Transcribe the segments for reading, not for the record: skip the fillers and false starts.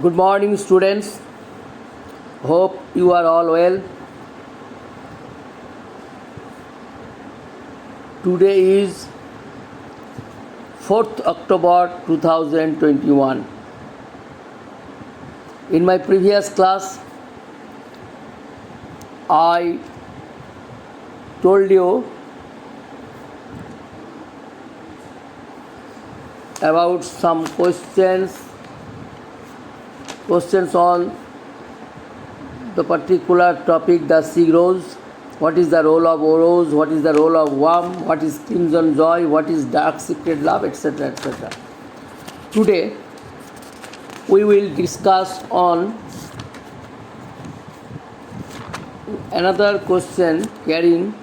Good morning, students. Hope you are all well. Today is 4th October 2021. In my previous class, I told you about some questions on the particular topic, the sea rose. What is the role of rose? What is the role of worm? What is crimson joy? What is dark secret love, etc., etc. Today we will discuss on another question carrying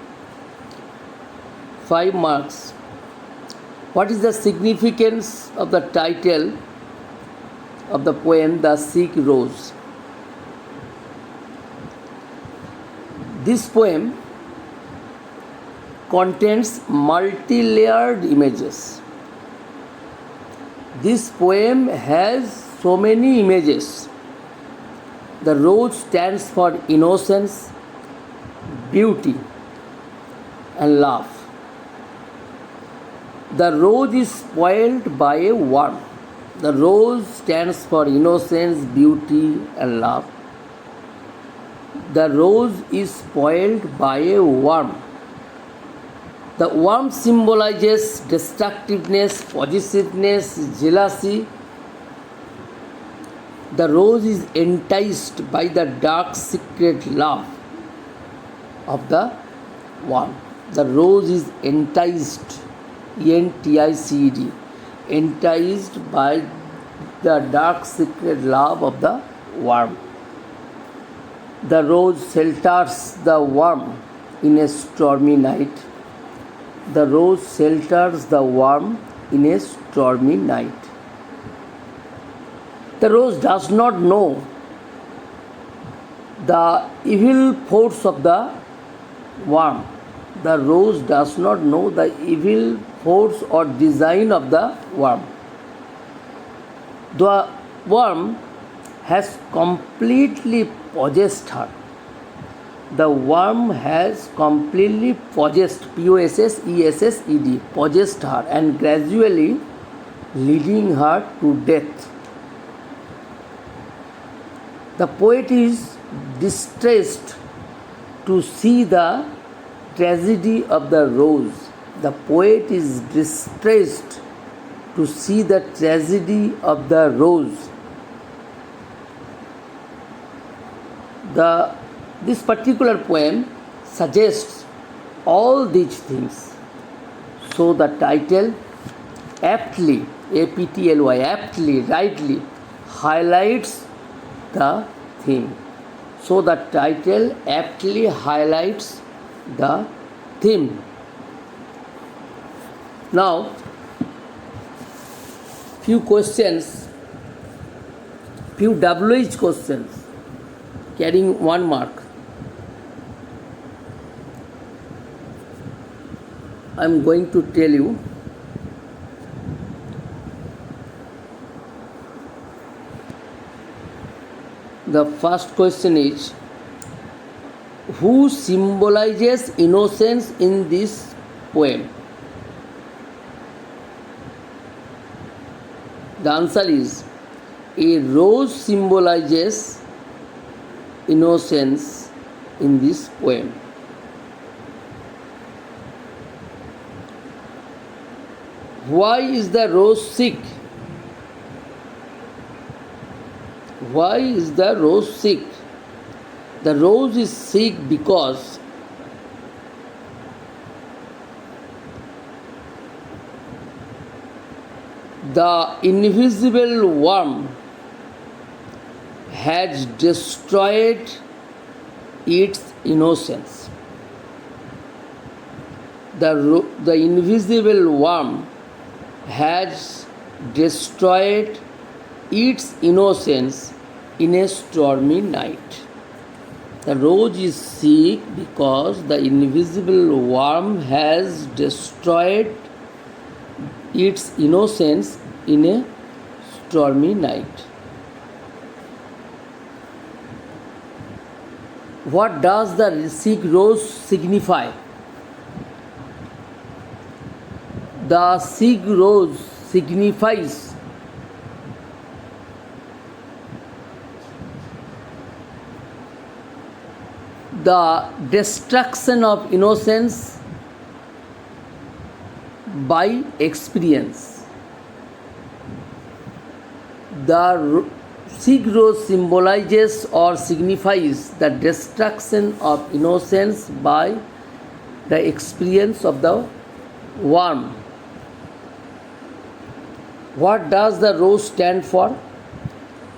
5 marks. What is the significance of the title of the poem The Sick Rose? This poem contains multi-layered images. This poem has so many images. The rose stands for innocence, beauty, and love. The rose is spoiled by a worm. The rose stands for innocence, beauty, and love. The rose is spoiled by a worm. The worm symbolizes destructiveness, possessiveness, jealousy. The rose is enticed by the dark secret love of the worm. The rose is enticed, E-N-T-I-C-E-D, enticed by the dark secret love of the worm. The rose shelters the worm in a stormy night. The rose shelters the worm in a stormy night. The rose does not know the evil force of the worm. The rose does not know the evil force or design of the worm. The worm has completely possessed her. The worm has completely possessed, P-O-S-S-E-S-S-E-D, possessed her and gradually leading her to death. The poet is distressed to see the tragedy of the rose. The poet is distressed to see the tragedy of the rose. This particular poem suggests all these things. So the title aptly, A-P-T-L-Y, aptly, rightly highlights the theme. So the title aptly highlights the theme. Now, few questions, few WH questions carrying 1 mark. I am going to tell you. The first question is, who symbolizes innocence in this poem? The answer is, a rose symbolizes innocence in this poem. Why is the rose sick? Why is the rose sick? The rose is sick because the invisible worm has destroyed its innocence. The invisible worm has destroyed its innocence in a stormy night. The rose is sick because the invisible worm has destroyed its innocence in a stormy night. What does the Sikh rose signify? The Sikh rose signifies the destruction of innocence by experience. The Sikh rose symbolizes or signifies the destruction of innocence by the experience of the worm. What does the rose stand for?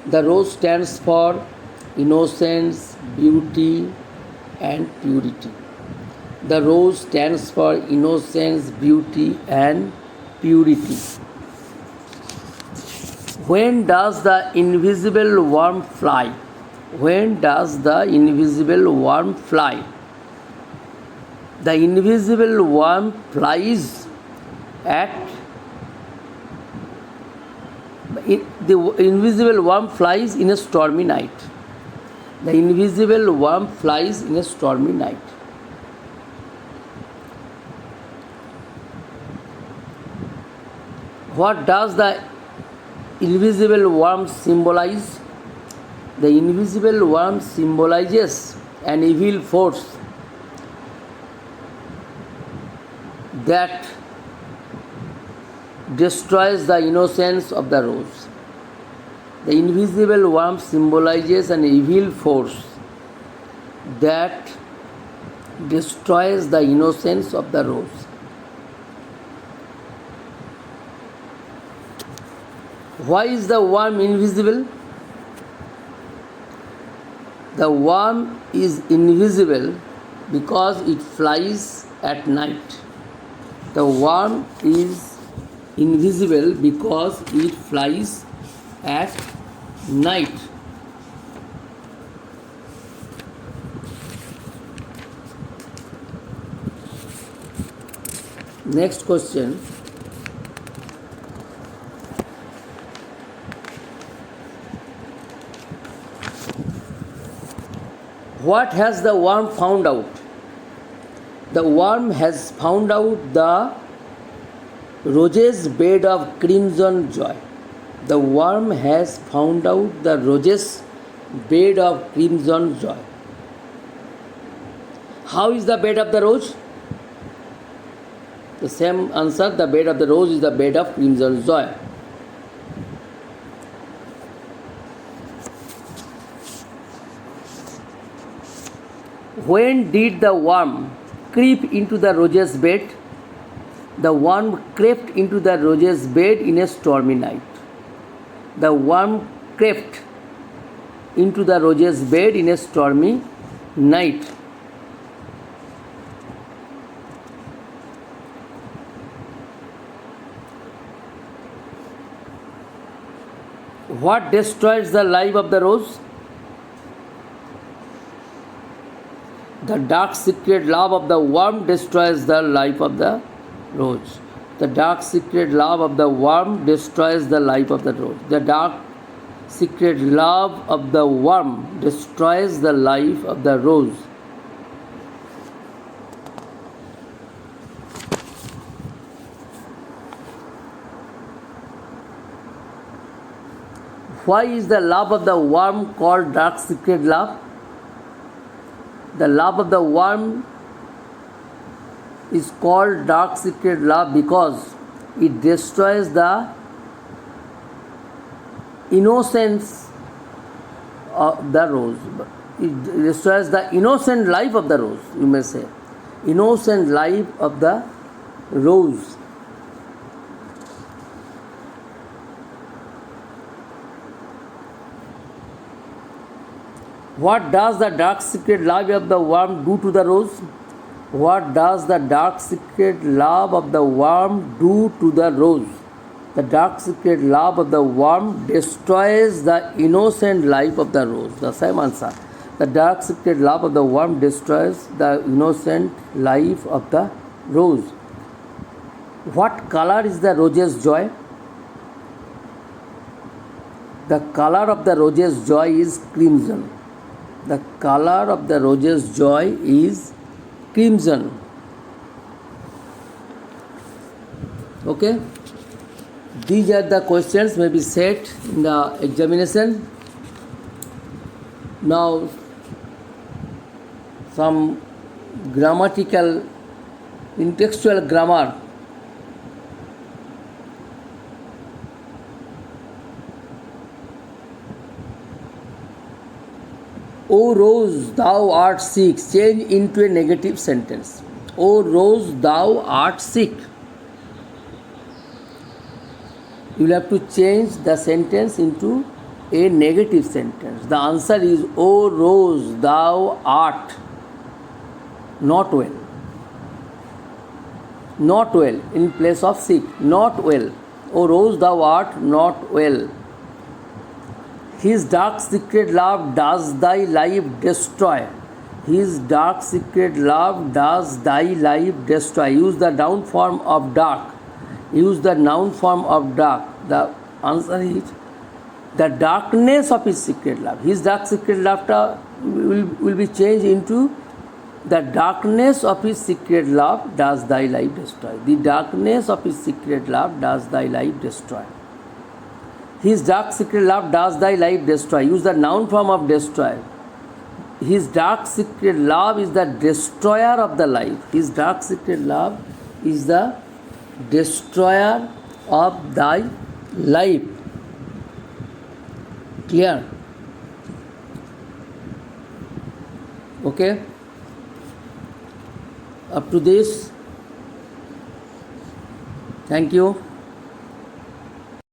The rose stands for innocence, beauty, and purity. The rose stands for innocence, beauty, and purity. When does the invisible worm fly? When does the invisible worm fly? The invisible worm flies at the invisible worm flies in a stormy night. The invisible worm flies in a stormy night. What does the invisible worm symbolize? The invisible worm symbolizes an evil force that destroys the innocence of the rose. The invisible worm symbolizes an evil force that destroys the innocence of the rose. Why is the worm invisible? The worm is invisible because it flies at night. The worm is invisible because it flies at night. Next question. What has the worm found out? The worm has found out the rose's bed of crimson joy. The worm has found out the rose's bed of crimson joy. How is the bed of the rose? The same answer, the bed of the rose is the bed of crimson joy. When did the worm creep into the rose's bed? The worm crept into the rose's bed in a stormy night. The worm crept into the rose's bed in a stormy night. What destroys the life of the rose? The dark secret love of the worm destroys the life of the rose. The dark secret love of the worm destroys the life of the rose. The dark secret love of the worm destroys the life of the rose. Why is the love of the worm called dark secret love? The love of the worm is called dark secret love because it destroys the innocence of the rose. It destroys the innocent life of the rose, you may say. Innocent life of the rose. What does the dark secret love of the worm do to the rose? What does the dark secret love of the worm do to the rose? The dark secret love of the worm destroys the innocent life of the rose. The same answer. The dark secret love of the worm destroys the innocent life of the rose. What color is the rose's joy? The color of the rose's joy is crimson. The color of the rose's joy is crimson. Okay? These are the questions may be set in the examination. Now, some grammatical, intextual grammar. O rose, thou art sick, change into a negative sentence. O rose, thou art sick. You will have to change the sentence into a negative sentence. The answer is, O rose, thou art not well. Not well in place of sick. Not well. O rose, thou art not well. His dark secret love does thy life destroy. His dark secret love does thy life destroy. Use the noun form of dark. Use the noun form of dark. The answer is the darkness of his secret love. His dark secret love will be changed into the darkness of his secret love does thy life destroy. The darkness of his secret love does thy life destroy. His dark secret love does thy life destroy. Use the noun form of destroy. His dark secret love is the destroyer of the life. His dark secret love is the destroyer of thy life. Clear? Okay? Up to this. Thank you.